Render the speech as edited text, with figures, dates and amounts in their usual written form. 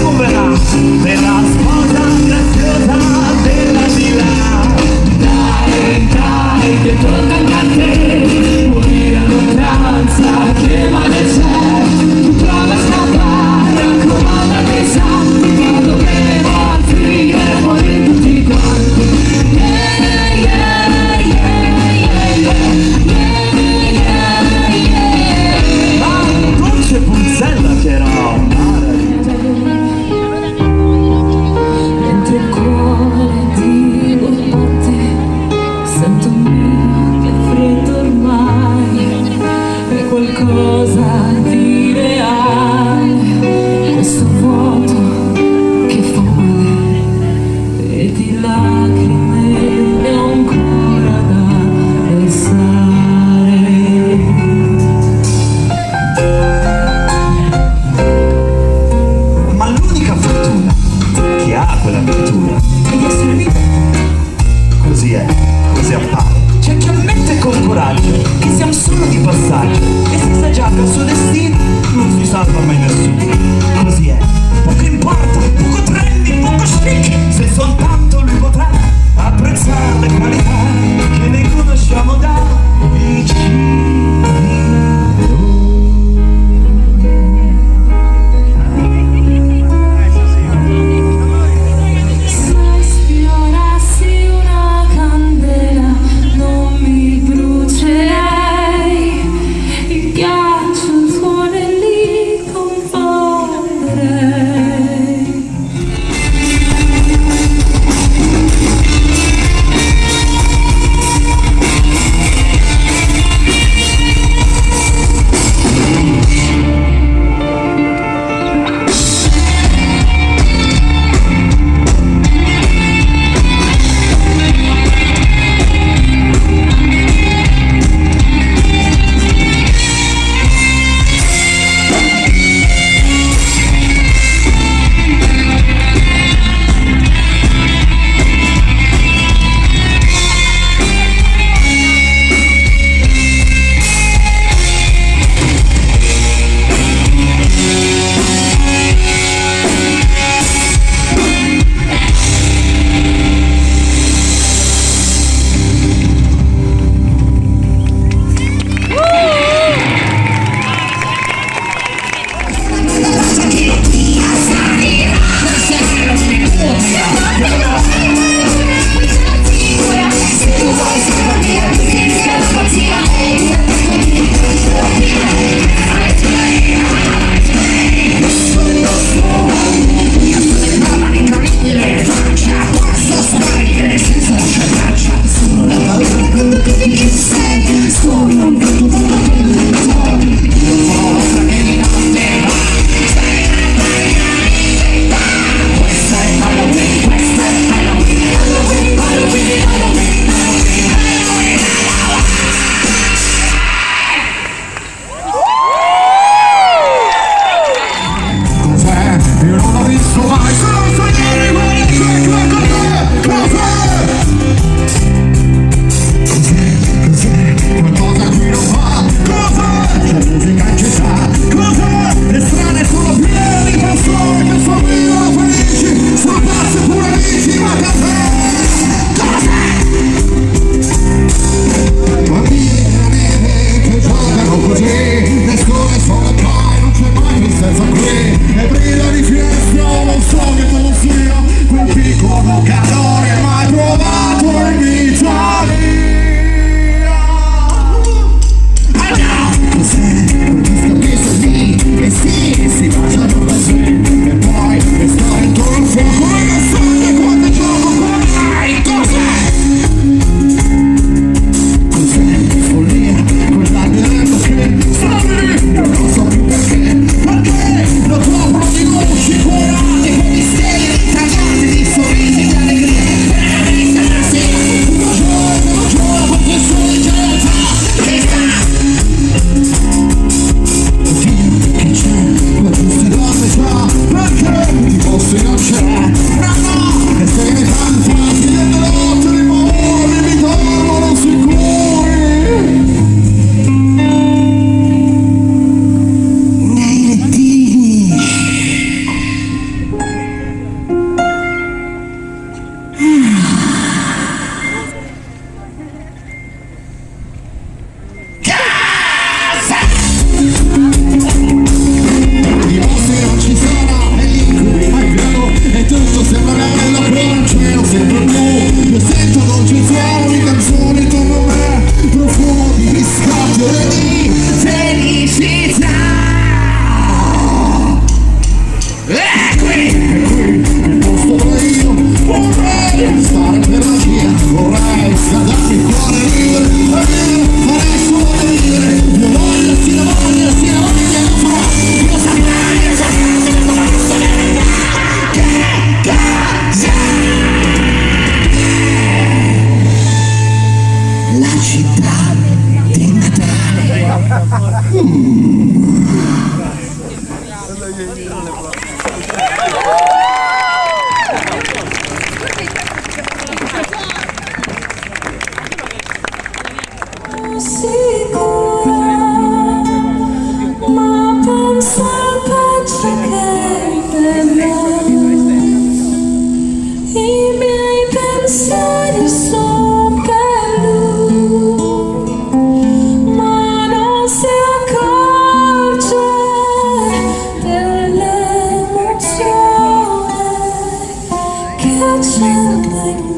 tu verrà sposa graziosa della di là. Dai, che tocca anche a te, morire all'oltranza, che male c'è, tu prova a scappare, raccomanda che sa, ma dove va a finire poi tutti quanti. Ma un dolce punzella che era mentre il cuore ti batte, sento che è freddo ormai, è qualcosa di reale, questo vuoto che fonde e di lacrime è ancora da versare. ma l'unica fortuna che ha quella natura è di essere vivo. Così è, così appare. C'è chi ammette con coraggio che siamo solo di passaggio e si sa già che il suo destino non si salva mai nessuno. Così è, poco importa, poco trendy, poco chic, se soltanto lui potrà apprezzare le qualità che ne conosciamo da vicino. Se sfiorassi una candela non mi brucerei, il ghiaccio il tuone lì confonderei. oggi suono di canzoni intorno a me, profumo di biscotto e di felicità. E qui il posto dove io vorrei stare per la via, vorrei scaldarmi il cuore libero, vorrei solo vivere, io voglio, si la voglia, non farò, io saprai, che casa, la città di Natale. Sicura, ma penso al peggio che verrà. I miei pensieri sono per lui, ma non si accorge dell'emozione che accende in